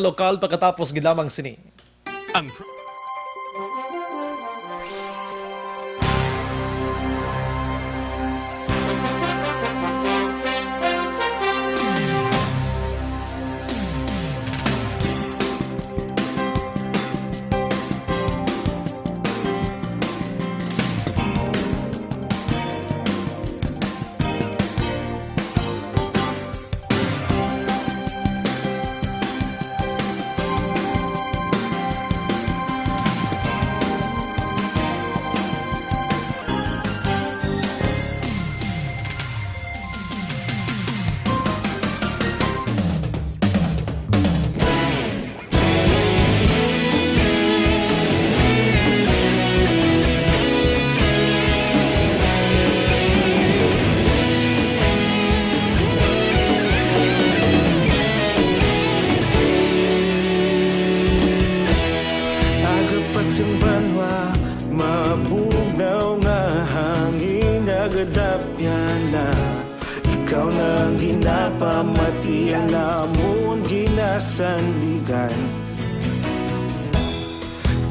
lokal pagkatapos gilamang sini. Ang Agapasang banwa, mabugaw nga hangin agadapyan na ikaw nang ginapamatian lamon ginasandigan.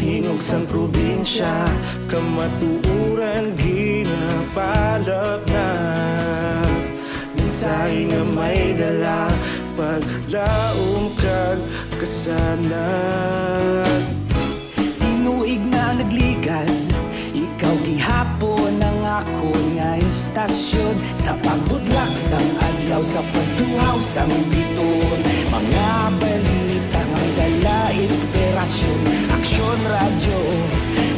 Tingog sang probinsya, kamatuuran ginapalap na minsay nga may dala paglaom kag kasanag. Tinuig na nagligan, ikaw gihapon ang ako nga istasyon. Sa pagbudlak sang adlaw, sa pagtuhaw sang biton, mga balita nga dala inspirasyon. Aksyon radyo,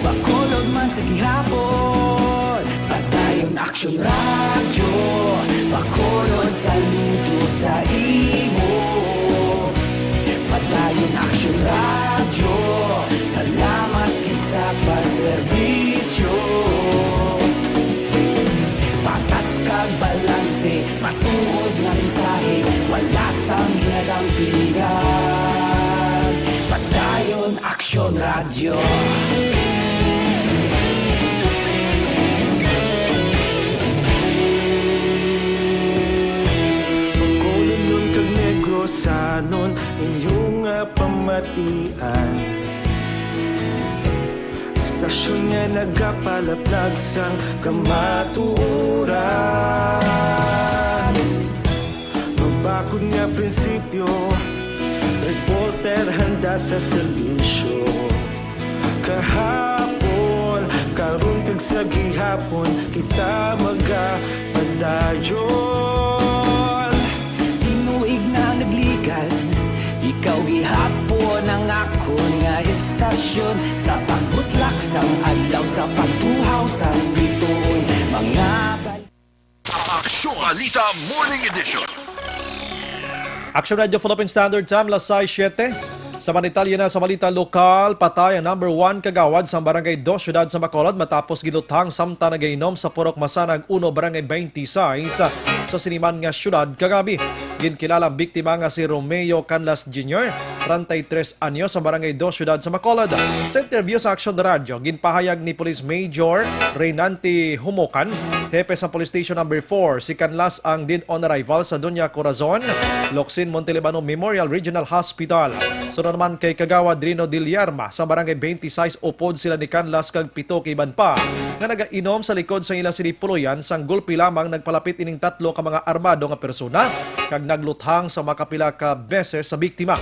bakolod man sa gihapon. Padayon aksyon radyo, bakolod saludo sa imo. Padayon aksyon radyo, salamat kisa pagserbisyo. Patas kag balanse, matuod nga mensahe, wala sang ginadampingan. Padayon aksyon radyo. Bakolod nun kag Negrosanon inyong pamatian. Stasyon nga nagapalaplag sang kamatuuran. Mabakod nga prinsipyo, reporter handa sa serbisyo. Kahapon, karon kag sa gihapon, kita magapadayon. Tinuig na nagligan, ikaw gihapon ang ako nga istasyon. Sa pagbutlak sang adlaw, sa pagtuhaw sang biton, mga Aksyon Balita Morning Edition. Action Radio Philippine Standard Time, alas 6:07. Sa Manitalya na sa balita lokal, patay ang number 1 kagawad sa Barangay 2, Syudad sa Bacolod matapos gilutang samta nagainom sa Purok Masanag 1, Barangay 26 sa Siniman nga syudad kagabi. Ginkilala ang biktima nga si Romeo Canlas Jr., 33 anyo sa Barangay 2, Syudad sa Bacolod. Sa interview sa Action Radio, ginpahayag ni Police Major Reynanti Humocan, hepe sa Police Station number 4, si Canlas ang dead on arrival sa Doña Corazon, Locsin, Montelibano Memorial Regional Hospital. Sunod naman kay Kagawad Rino Dilyarma sa Barangay 26, upod sila ni Canlas kag 7 kaiban pa nga nagainom sa likod sa ilang sinipuluyan sang gulpi lamang nagpalapit ining 3 ka mga armado nga persona kag nagluthang sa makapila ka beses sa biktima.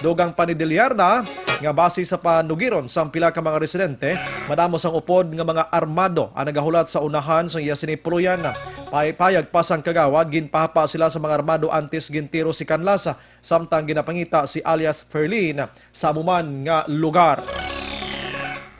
Dugang pa ni Dilyarna nga base sa panugiron sa pila ka mga residente, madamo sang upod nga mga armado ang nagahulat sa unahan sa iya sinipuluyan. Payag pa sang Kagawad, ginpahapa sila sa mga armado antes gintiro si Canlas samtang ginapangita si alias Ferlin sa amuman nga lugar.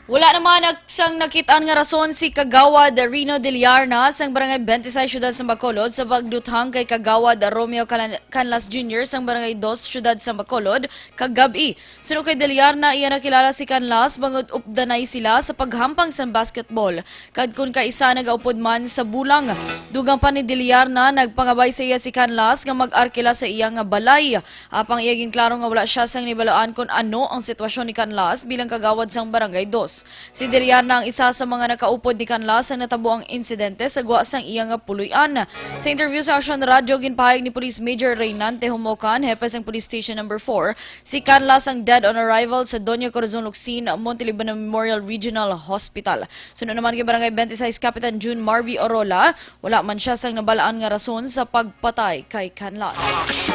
Wala naman sang nakitaan nga rason si Kagawad Rino Dilyarna sang Barangay 26 Syudad sa Bacolod sa pagduthang kay Kagawad Romeo Canlas Jr. sang Barangay 2 Syudad sa Bacolod kagabi. Sunod kay Dilyarna, iya nakilala si Canlas bangod updanay sila sa paghampang sa basketball. Kadkun kaisa nagaupod man sa bulang. Dugang pa ni Dilyarna, nagpangabay sa iya si Canlas nga mag-arkila sa iya nga balay. Apang iya ginklaro nga wala siya sang nibaloan kung ano ang sitwasyon ni Canlas bilang kagawad sang Barangay 2. Santos. Si Diliana ang isa sa mga nakaupod ni Canlas ang natabo ang insidente sa guwa sang iyang puluyan. Sa interview sa Action Radio, ginpahayag ni Police Major Reynante Humocan, hepe sang Police Station No. 4, si Canlas ang dead on arrival sa Doña Corazon Locsin, Montelibana Memorial Regional Hospital. Sunod naman kay Barangay 26 Kapitan June Marby Orola, wala man siya sang nabalaan nga rason sa pagpatay kay Canlas.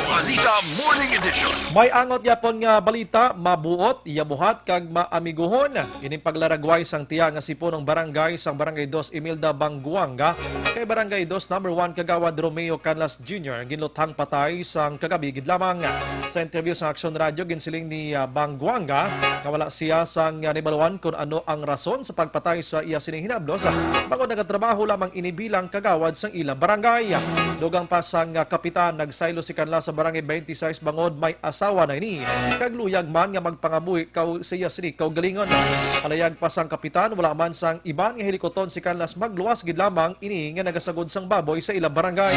Balita Morning Edition. May angot yapon nga balita, mabuot, iyabuhat, kag maamiguhon. Ining paglaragway sang tiya nga sipunong barangay sang Barangay 2 Imelda Banguanga kay Barangay 2 No. 1 Kagawad Romeo Canlas Jr. ginluthang patay sang kagabi gid lamang. Sa interview sa Action Radio, ginsiling ni Banguanga nga wala siya sang nibaluan kung ano ang rason sa pagpatay sa iya sining hinablos. Bangod nagatrabaho lamang inibilang kagawad sang ila barangay. Dugang pa sang kapitan nagsaylo si Canlas sa Barangay 26 bangod may asawa na ini. Kagluyag man nga magpangabuhi siya sini galingon. Palayag pa sang kapitan wala man sang iban nga helikoton si Canlas magluwas gid lamang ini nga nagasagod sang baboy sa ila barangay.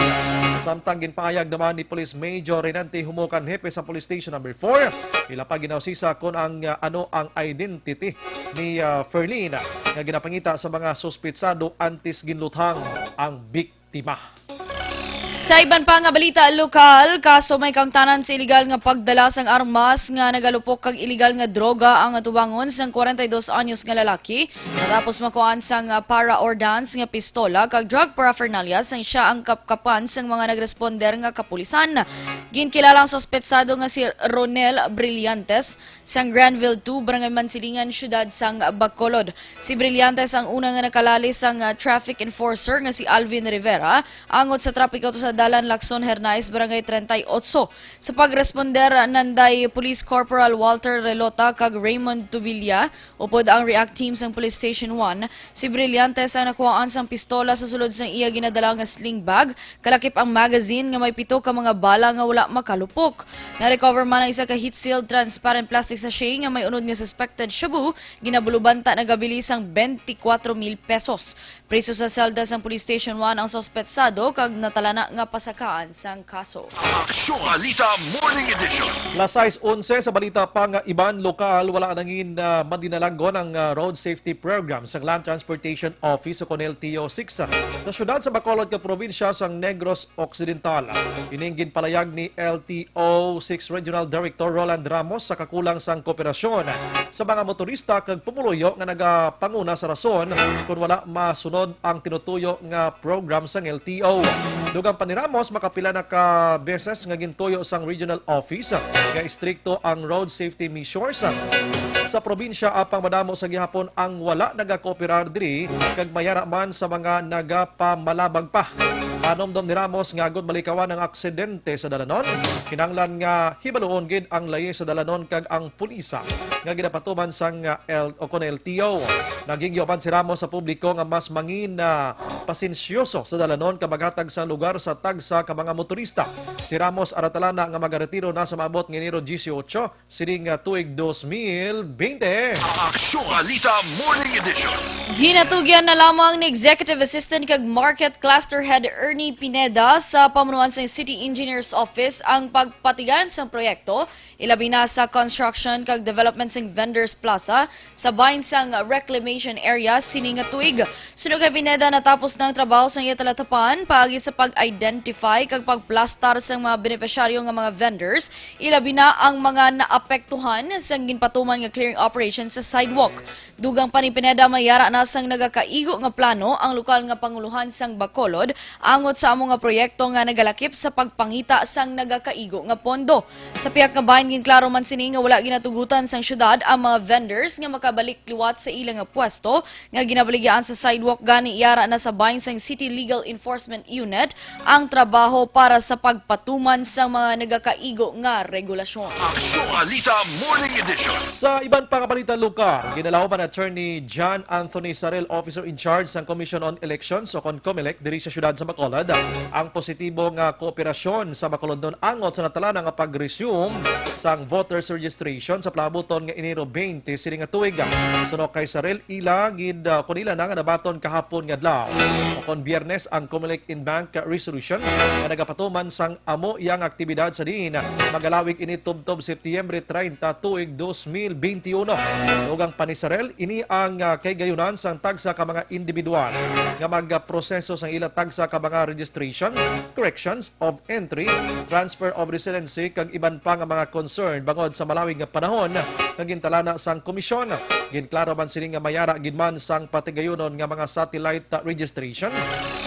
Samtang ginpaayag naman ni Police Major Reynante Humocan, hepe sa Police Station No. 4, ila pa ginausisa kung ano ang identity ni Ferlin nga ginapangita sa mga suspitsado antes ginluthang ang biktima. Sa iban pa nga balita lokal, kaso may kangtanan sa iligal nga pagdala sang armas nga nagalupok kag iligal nga droga ang atubangon sang 42 anyos nga lalaki. Natapos makuhaan sang para-ordnance nga pistola kag drug paraphernalia sang siya ang kapkapan sang mga nagresponder nga kapulisan. Ginkilalang sospetsado nga si Ronel Brillantes sang Granville 2, Barangay Mansilingan, syudad sang Bacolod. Si Brillantes ang una nga nakalali sang traffic enforcer nga si Alvin Rivera angot sa trapiko sa Dalan Lacson Hernais, Barangay 38. Sa pagresponder, nanday Police Corporal Walter Relota kag Raymond Tubilla, upod ang react team sang Police Station 1. Si Brillantes ang nakuhaan sang pistola sa sulod sang iya ginadala nga sling bag, kalakip ang magazine nga may 7 ka mga bala nga wala makalupok. Na-recover man ang isa ka heat-sealed transparent plastic sachet nga may unod nga suspected shabu, ginabulubanta na gabili sang 24,000 pesos. Preso sa selda sang Police Station 1 ang sospetsado kag natalana nga pasakaan sang kaso. Aksyon. Balita Morning Edition. Las 6:11 sa balita pa nga iban lokal wala nangin madinalanggon ang road safety program sa Land Transportation Office sa Conel TO6 sa syudad sa Bacolod ka probinsya sang Negros Occidental. Ininggin palayag ni LTO 6 Regional Director Roland Ramos sa kakulang sang kooperasyon sa mga motorista kag pumuluyo nga nagapanguna sa rason kung wala masunod ang tinutuyo nga program sang LTO. Dugang pa ni Ramos, makapila na ka beses nga gintuyo sang regional office nga istrikto ang road safety measures sa probinsya apang madamo sa gihapon ang wala nagakooperar diri kag mayara man sa mga nagapamalabag pa. Panomdom ni Ramos nga agud malikawan ang aksidente sa dalanon, kinanglan nga hibaluon gid ang layi sa dalanon kag ang pulisa nga ginapatuman sang LTO. Nagingyoban si Ramos sa publiko nga mas mangin na pasensyoso sa dalanon kabaghatag sa lugar sa tagsa ka mga motorista. Si Ramos aratalana nga magaretiro na sa maabot nga Enero 18 sining tuig 2020. Aksyon. Balita Morning Edition. Ginatugyan na lamang ni Executive Assistant kag Market Cluster Head Ernie Pineda sa pamunuan sa City Engineer's Office ang pagpatigan sa proyekto, ilabi na sa construction kag development sa Vendors Plaza sa bahin sang reclamation area sining nga tuig. Sunod kay Pineda natapos ng trabaho sa iya talatapan paagi sa pag-identify kag pagplastar sa mga benepisyaryo nga mga vendors, ilabi na ang mga naapektuhan sa ginpatuman nga clearing operation sa sidewalk. Dugang pa ni Pineda mayara na sang nagakaigo nga plano ang lokal nga panguluhan sang Bacolod angot sa among nga proyekto nga nagalakip sa pagpangita sang nagakaigo nga pondo. Sa piyak nga bahin ginklaro man sini nga wala ginatugutan sang syudad ang mga vendors nga makabalik liwat sa ilang nga pwesto nga ginabaligyan sa sidewalk gani iyara na sa bahin sang City Legal Enforcement Unit ang trabaho para sa pagpatuman sa mga nagakaigo nga regulasyon. Aksyon. Balita Morning Edition. Sa iban pang balita lokal, ginalawan Attorney John Anthony Sarel, Officer in Charge ng Commission on Elections o CONCOMELEC diri sa syudad sa Bacolod, Bacolod. Ang positibong kooperasyon sa Bacolod nun angot sa natala nga pag-resume sang voters registration sa plabuton nga Enero 20 sini nga tuig. Suno kay Sarel ila gid kunila na nga nabaton kahapon nga adlaw. Kon Biyernes ang Comelec in Bank resolution nga nagapatuman sang amo iyang aktibidad sa diin magalawig ini tubtob Setyembre 30 tuig 2021. Dugang panisarel ini ang kay gayunan sang tagsa ka mga individual nga magproseso sang ila tagsa ka mga registration, corrections of entry, transfer of residency kag iban pa nga mga concern bangod sa malawig nga panahon nga gintalana sang komisyon. Ginklaro man sini nga mayara gidman sang patigayunon nga mga satellite registration.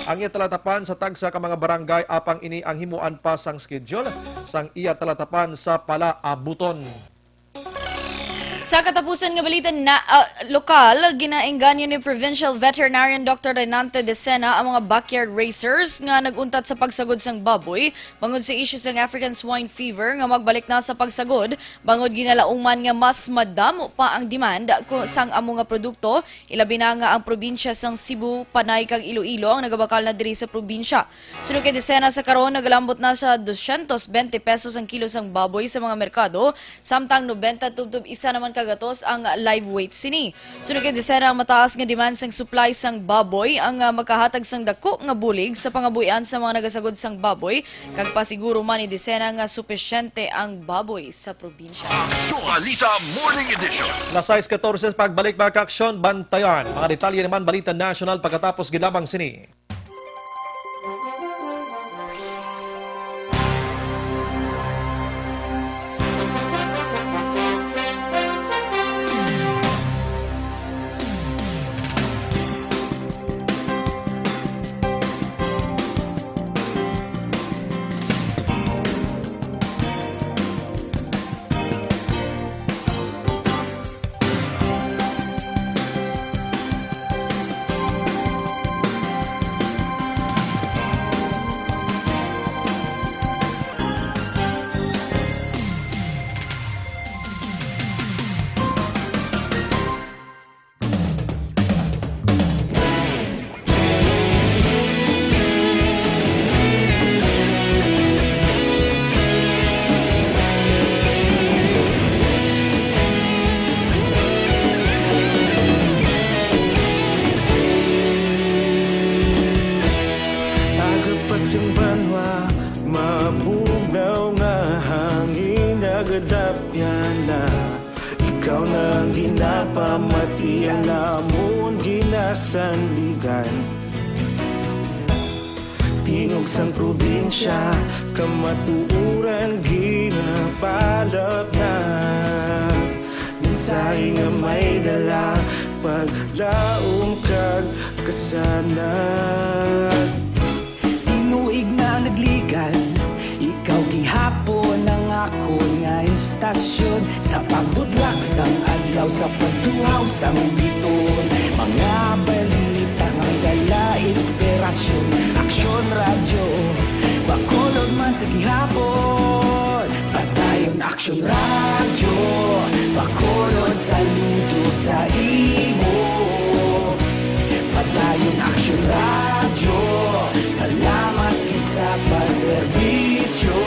Ang iya talatapan sa tagsa ka mga barangay apang ini ang himuan pa sang schedule sang iya talatapan sa palaabuton. Sa katapusan nga balita na lokal, ginaengganyo ni Provincial Veterinarian Dr. Renante De Sena ang mga backyard racers nga naguntat sa pagsagod sang baboy bangod sa issue sang African swine fever nga magbalik na sa pagsagod bangod ginalauman nga mas madamo pa ang demand sang amo nga produkto ilabi na nga ang probinsya sang Cebu, Panay kag Iloilo ang nagabakal na diri sa probinsya. Sunod kay De Sena sa karon nagalambot na sa 220 pesos ang kilo sang baboy sa mga merkado samtang 90 tubtob isa naman kagatos ang live weight sini. Sunod kay Desena ang mataas nga demand sang supply sang baboy ang makahatag sang dako nga bulig sa pangabuhian sa mga nagasagod sang baboy kag pasiguro man ni Desena nga supesyente ang baboy sa probinsya. Aksyong Alita Morning Edition. Las 6:14 pagbalik mga kaaksyon, bantayan. Mga detalye naman balita national pagkatapos ginabang sini. Yung banwa, mabugnaw nga hangin nagadap yan na ikaw na ang ginapamati ang namon ginasanligan. Tingog sang probinsya, kamatuuran ginapalap na mensahe nga may dala paglaom kag kasanat. Tinuig na nagligan, ikaw gihapon ang ako nga istasyon sa pagbutlak sang adlaw sa pagtuhaw sang biton. Mga balita nga dala inspirasyon, aksyon radyo, Bacolod man sa gihapon. Padayon aksyon radyo, Bacolod saludo sa imo. Padayon aksyon radyo, salamat kisa pagserbisyo.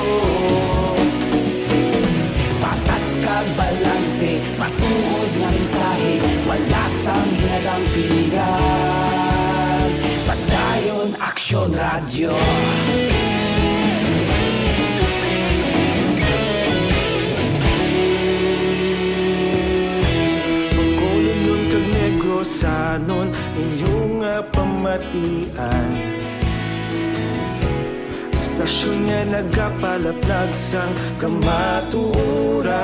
Patas kag balanse, matuod nga mensahe, wala sang ginadang piligan. Padayon aksyon radyo. Bacolod nun kag Negrosanon, inyong pamatian. Istasyon nga nagapalaplag sang kamatuuran.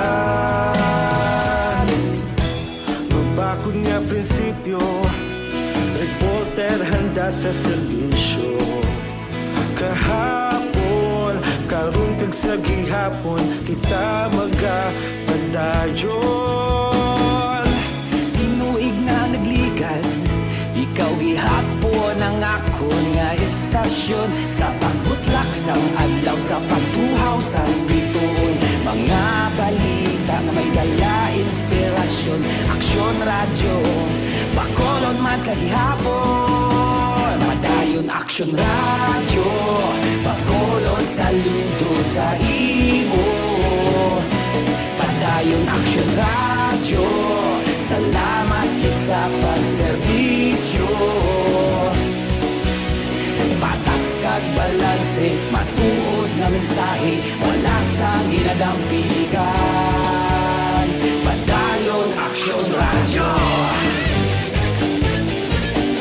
Mabakod nga prinsipyo, reporter handa sa serbisyo. Kahapon, karong tag sa gihapon, kita magapadayon. Tinuig na nagligan, ikaw gihapon ang ako nga istasyon sa pagbutlak sang adlaw sa pagtuhaw sang biton. Mga balita na may dala inspirasyon, aksyon radyo, Bacolod man sa gihapon. Padayon Padayon Action Radio, Bacolod saludo sa imo. Padayon Action Radio, salamat kit sa pagserbisyo. Patas kag balanse, matuod nga mensahe, wala sang ginadampikan. Padayon Action Radio.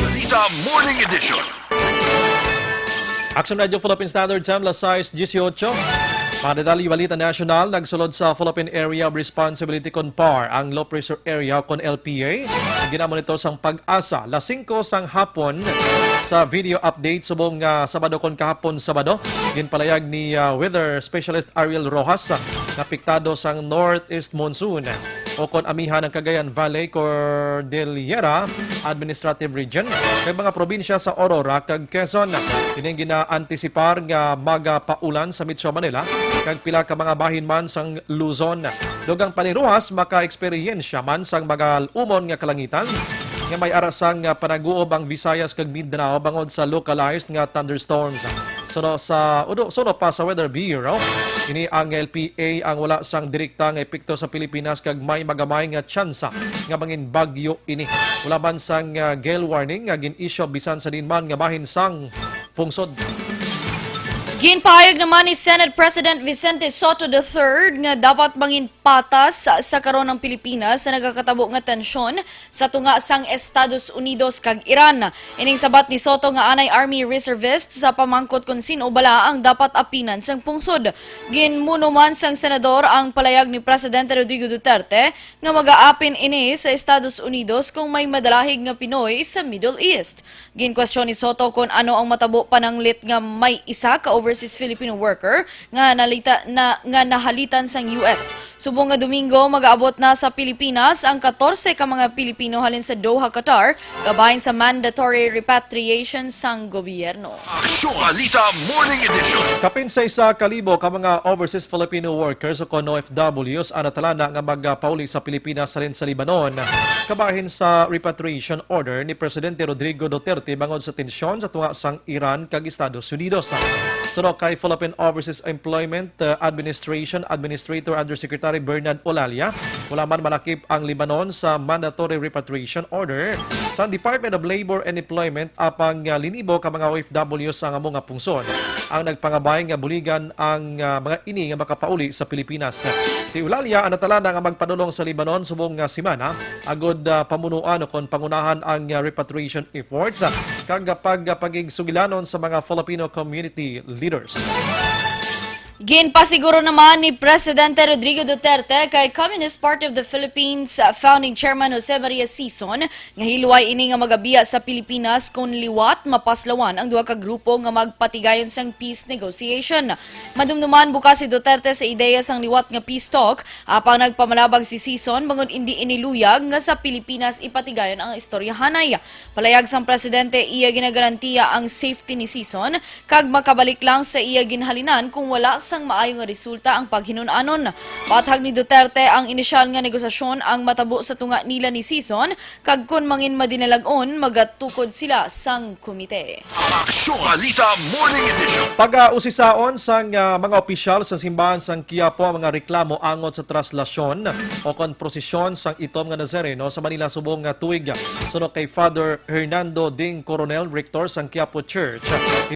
Balita Morning Edition. Action Radio Philippine Standard Time, las 6:18. Mga detalye balita national, nagsulod sa Philippine Area of Responsibility kon PAR ang low pressure area kon LPA. Ginamonitor sang pag-asa, las 5 sang hapon sa video update subong Sabado kon kahapon Sabado. Ginpalayag ni Weather Specialist Ariel Rojas na apektado sang Northeast Monsoon o kon amihan ng Cagayan Valley, Cordillera Administrative Region kay mga probinsya sa Aurora kag Quezon. Kining gina-antisipar nga magapaulan sa Metro Manila kag pila ka mga bahin man sang Luzon. Dugang paniruhas maka-eksperyensya man sang magalumon nga kalangitan nga may arasang panaguob ang Visayas kag Mindanao bangod sa localized nga thunderstorms. Suno pa sa Weather Bureau, ini ang LPA ang wala sang direkta nga epekto sa Pilipinas kag may magamay nga tsansa nga mangin bagyo ini. Wala man sang gale warning nga gin-issue bisan sa dinman nga bahin sang pungsod. Ginpahayag naman ni Senate President Vicente Soto III nga dapat mangin patas sa karon ng Pilipinas na nagakatabo nga tensyon sa tunga sang Estados Unidos kag Iran. Ining sabat ni Soto nga anay Army Reservist sa pamangkot kung sino bala ang dapat apinan sang pungsod. Ginmuno man sang senador ang palayag ni Presidente Rodrigo Duterte nga mag-aapin ini sa Estados Unidos kung may madalahig nga Pinoy sa Middle East. Ginkwestiyon ni Soto kung ano ang matabo pananglit nga may isa ka overseas Filipino worker nga nahalitan sang US. Subong nga Domingo, mag-aabot na sa Pilipinas ang 14 ka mga Pilipino halin sa Doha, Qatar, kabahin sa mandatory repatriation sang gobyerno. Action Balita Morning Edition. Kapin sa 1,000 ka mga overseas Filipino workers o kon OFWs ang natalana nga magpauli sa Pilipinas halin sa Lebanon. Kabahin sa repatriation order ni Presidente Rodrigo Duterte bangod sa tensyon sa tunga sang Iran kag Estados Unidos. Suno kay Philippine Overseas Employment Administration Administrator Undersecretary Bernard Olalia, wala man malakip ang Lebanon sa mandatory repatriation order sa Department of Labor and Employment apang linibo ka mga OFW sa mga pungsod. Ang nagpangabay nga buligan ang mga ini nga makapauli sa Pilipinas. Si Olalia ang natalana nga magpanulong sa Lebanon subong simana agod pamunuan o kon pangunahan ang repatriation efforts kag pagigsugilanon sa mga Filipino community leaders. Ginpasiguro naman ni Presidente Rodrigo Duterte kay Communist Party of the Philippines founding chairman Jose Maria Sison nga hilway ini nga magabiya sa Pilipinas kung liwat mapaslawan ang duha ka grupo nga magpatigayon sang peace negotiation. Madumduman bukas si Duterte sa ideya sang liwat nga peace talk apang nagpamalabag si Sison bangod hindi iniluyag nga sa Pilipinas ipatigayon ang istoryahanay. Palayag sang presidente iya ginagarantiya ang safety ni Sison kag makabalik lang sa iya ginhalinan kung wala sang maayong nga resulta ang paghinunanon. Patag ni Duterte ang inisyal nga negosasyon ang matabo sa tunga nila ni Sison kag kun mangin madinalagon magatukod sila sang komite. Action Balita Morning Edition. Pag-usisaon sang mga opisyal sa simbahan sang Quiapo ang mga reklamo angot sa traslasyon o kon prosesyon sang itom nga Nazareno sa Manila subong tuig. Suno kay Father Hernando Ding Coronel, Rector sang Quiapo Church.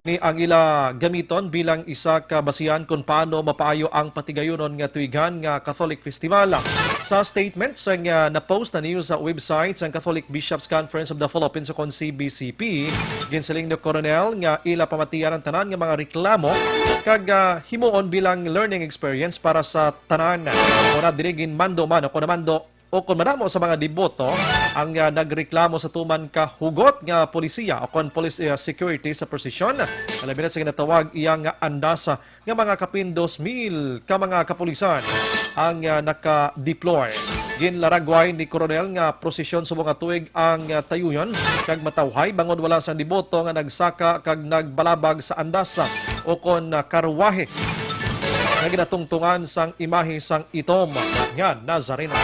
Ini ang ila gamiton bilang isa ka basihan kung paano mapaayo ang patigayonon nga tuigan nga Catholic Festival. Sa statement sang na-post na news sa website sang Catholic Bishops Conference of the Philippines o kon CBCP, ginsiling ni Coronel nga ila pamatiyan ang tanan nga mga reklamo kag himuon bilang learning experience para sa tanan. Ora dirigin mando man o konamando o kung manamo sa mga deboto ang nagreklamo sa tuman ka hugot nga polisiya o kon police security sa prosesyon. Alabi na sa ginatawag iyang andasa nga mga kapin 2,000 ka mga kapulisan ang naka-deploy. Ginlaragway ni Coronel nga prosesyon subong tuig ang tayuyon kag matawhay bangod wala sa deboto nga nagsaka kag nagbalabag sa andasa o kon karwahe nga ginatungtungan sang imahe sang itom nga Nazareno.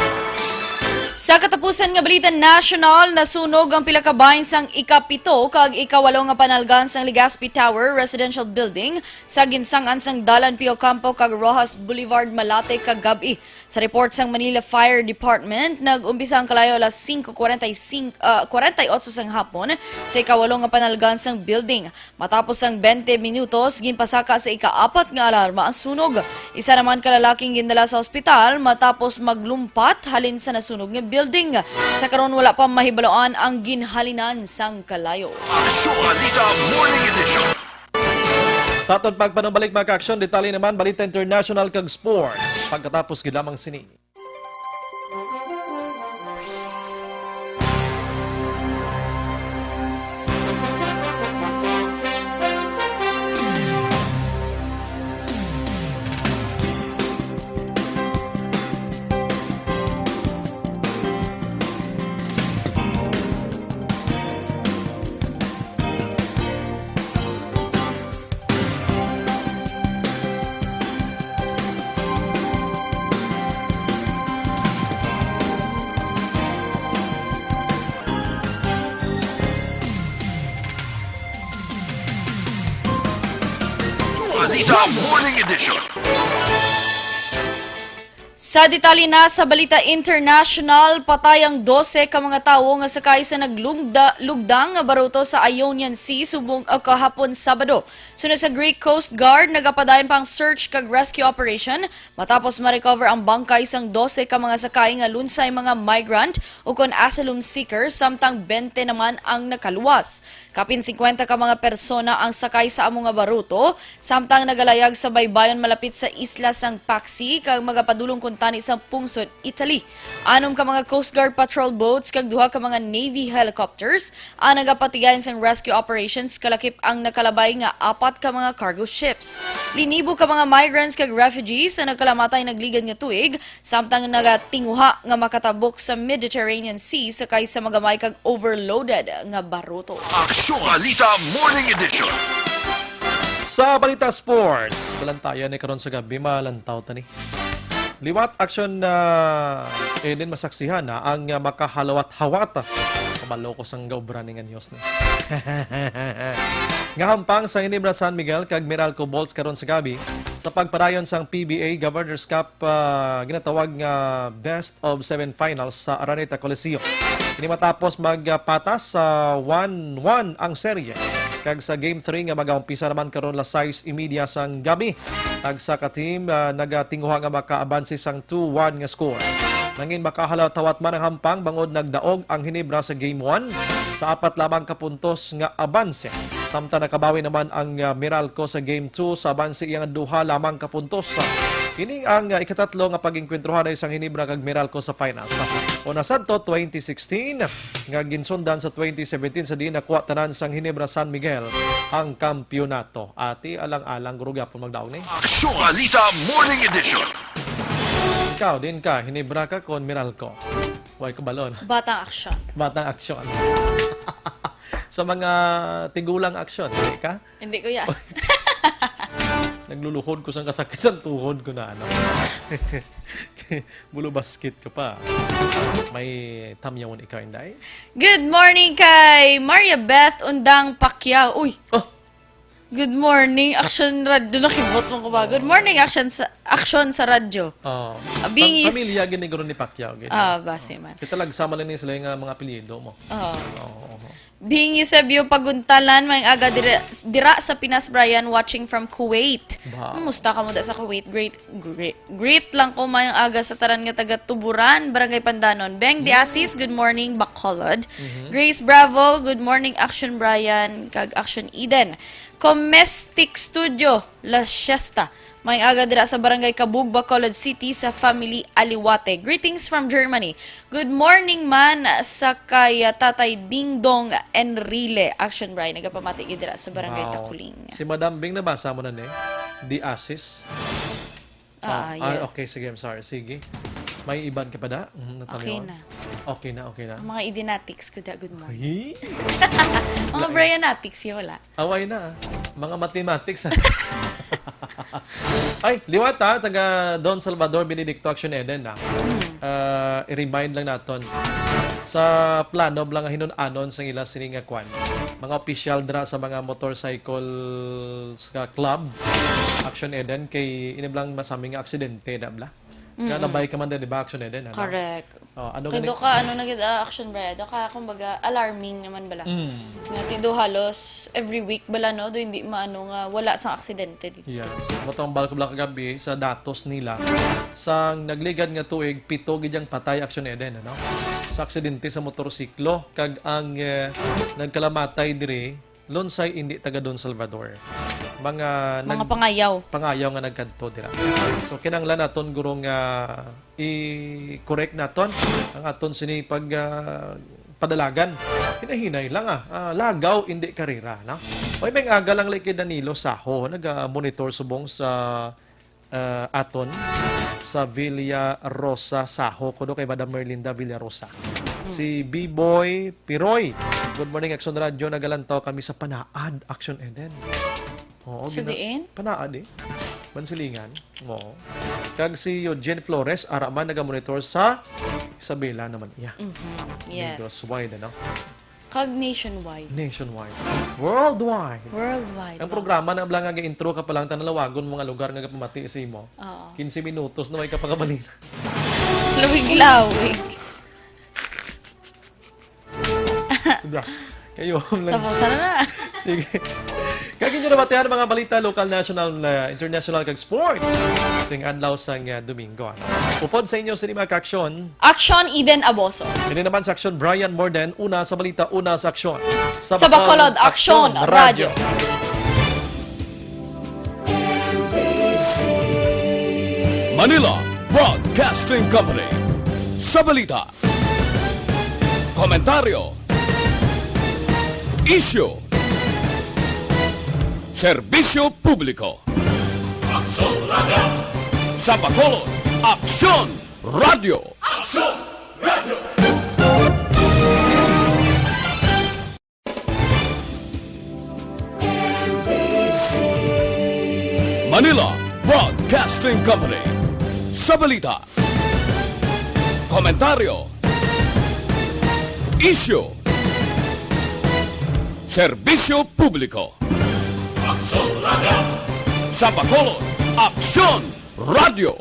Sa katapusan nga balita national, nasunog ang pila ka bahin sang ika-7 kag ika-8 nga panalgan sang Legazpi Tower Residential Building sa ginsangan sang Dalan Pio Campo kag Rojas Boulevard Malate kagabi. Sa report sang Manila Fire Department, nag-umpisa ang kalayo alas 5:48 sang hapon sa ika-8 nga panalgan sang building. Matapos ang 20 minutos, ginpasaka sa ika-4 nga alarma ang sunog. Isa naman kalalaking gindala sa ospital matapos maglumpat halin sa nasunog nga building. Sa karon wala pa mahibaloan ang ginhalinan sang kalayo. Aksyon Balita Morning Edition. Sa aton pagpanumbalik mga ka-aksyon, detalye naman balita international kag sports. Pagkatapos gid lamang sini. Balita Morning Edition. Sa detalye na sa balita international, patay ang 12 ka mga tawo nga sakay sa naglugdang nga baruto sa Ionian Sea subong kahapon Sabado. Sunod sa Greek Coast Guard, nagapadayon pang search kag rescue operation matapos ma-recover ang bangkay sang 12 ka mga sakay nga lunsay mga migrant o kon asylum seekers samtang 20 naman ang nakaluwas. Kapin 50 ka mga persona ang sakay sa amo nga baruto samtang nagalayag sa baybayon malapit sa isla sang Paxi kag magapadulong kuntani sa pungsod Italy. Anom ka mga Coast Guard patrol boats kag duha ka mga Navy helicopters ang nagapatigayon sang rescue operations kalakip ang nakalabay nga 4 ka mga cargo ships. Linibo ka mga migrants kag refugees ang nagkalamatay nagligad nga tuig samtang nagatinguha nga makatabok sa Mediterranean Sea sakay sa magamay kag overloaded nga baruto. Aksyon Balita Morning Edition. Sa balita sports, balantayan ni karon sa gabi malantaw tani. Liwat aksyon na din masaksihan na ang makahalawat-hawat. Kamaloko sang gaubran nga news ni. Nga hampang sa Ginebra San Miguel kag Meralco Bolts karon sa gabi sa pagpadayon sang PBA Governors Cup ginatawag nga best of 7 finals sa Araneta Coliseum. Kini matapos magpatas sa 1-1 ang serye. Kag sa Game 3 nga mag-umpisa naman karon las 6:30 sang gabi. Tag sa ka-team nagatinguha nga makaabansi sang 2-1 nga score. Nangin makahalawat-hawat man ang hampang bangod nagdaog ang Ginebra sa Game 1 sa 4 lamang ka puntos nga abanse. Samtang nakabawi naman ang Meralco sa Game 2 sa abanse iyang 2 lamang ka puntos. Kini ang ikatatlo nga pag-inkwentrohan ay sang Ginebra kag Meralco sa finals. Una sadto 2016 nga ginsundan sa 2017 sa di nakuha tanan sang Ginebra San Miguel ang kampyonato. Ati alang-alang guruga po magdaog ni. Aksyon Balita Morning Edition. Ikaw din ka, Ginebra ka kon Meralco. Huwag kabalon. Batang aksyon. Batang aksyon. Sa mga tigulang aksyon, hindi ka? Hindi ko yan. Nagluluhod ko sa kasakit sa tuhod ko na ano. Bulo basket ka pa. May tamyawon ikaw, Inday? Good morning kay Maria Beth Undang Pacquiao. Uy! Oh! Good morning, Action Radio. Nakibot mo ko ba? Good morning, Action sa radyo. Oh. Bingis. Pamilya giniguro ni Pacquiao. Base man. Kita lagsama lang niya sila yung mga apelyido mo. Oo. Bing Eusebio Paguntalan, may aga dira sa Pinas, Brian, watching from Kuwait. Wow. Musta ka mo da sa Kuwait? Great lang ko may aga sa taran nga taga Tuburan, Barangay Pandanon. Beng Diasis, good morning, Bacolod. Grace Bravo, good morning, Action Brian, kag Action Eden. Comestic Studio, La Siesta. May aga dira sa Barangay Kabug, Bacolod City sa Family Aliwate. Greetings from Germany. Good morning man sa kay Tatay Dingdong Enrile. Action Brian, nagapamati dira sa Barangay Wow. Takuling. Si Madam Bing, nabasa mo na ni? The Asis. Yes. Okay, sige, I'm sorry. Sige. May iban ka pa da? Okay na. Okay na. Ang mga idinatics ko da, good morning. Ay, Mga Brianatics, yun wala. away na. Mga mathematics. Ay, liwat ha. Taga Don Salvador, Benedicto Action Eden na. i-remind lang naton sa plano lang hinun-anon sa ila sininga kwan. Mga official dra sa mga motorcycle sa club Action Eden kay iniblang masaming aksidente na bla. Nga nabay ka man din, di ba, Action Eden? Ano? Correct. Ano Kaya gani- do ka, action bread, do ka, kumbaga, alarming naman bala. Nga, tido halos, every week bala, no, do hindi maano nga, wala sang aksidente dito. Yes. Matong balko bala kagabi sa datos nila sang nagligad nga tuig 7 gidyang patay Action Eden ano. Sa aksidente sa motorsiklo kag ang nagkalamatay diri lonsay hindi taga Don Salvador. Mga Pangayaw. pangayaw nga nagkadto dira. So kinahanglan naton guro nga i-correct naton ang aton sini pag padalagan. Hinahinay lang lagaw hindi karera no. Oy may aga lang like Danilo Saho naga-monitor subong sa aton sa Villa Rosa Saho kuno kay Madam Merlinda Villarosa. Si B-Boy Piroy. Good morning Action Radio nagalantaw kami sa Panaad Action Eden. Oo, Sa diin? Panaad Mansilingan. Oo. Kag si Eugene Flores araman naga-monitor sa Isabela naman iya. Yes. Wide ano. Kag nationwide. Nationwide. Worldwide. Worldwide. Ang programa na ablang nga intro ka pa lang tanalawagon mga lugar nga pamati sa imo. Oo. 15 minutos na may kapagabalin. Lawig-lawig. Diba? Kayo lang. Tapos na. Sige. Kagi nyo nabatihan mga balita local, national, international kag sports. Sing adlaw sang Domingo. Ano? Upod sa inyo sinima ka-aksyon. Action Eden Aboso. Hindi naman sa aksyon Brian Morden. Una sa balita, una sa aksyon. Sa Bacolod, Aksyon Radio. Manila Broadcasting Company. Sa balita. Komentaryo. Isyu. Serbisyo publiko. Sa Bacolod, Aksyon Radio. Manila Broadcasting Company. Sa balita. Komentaryo. Isyu. Serbisyo publiko. Sa Bacolod, Aksyon Radio.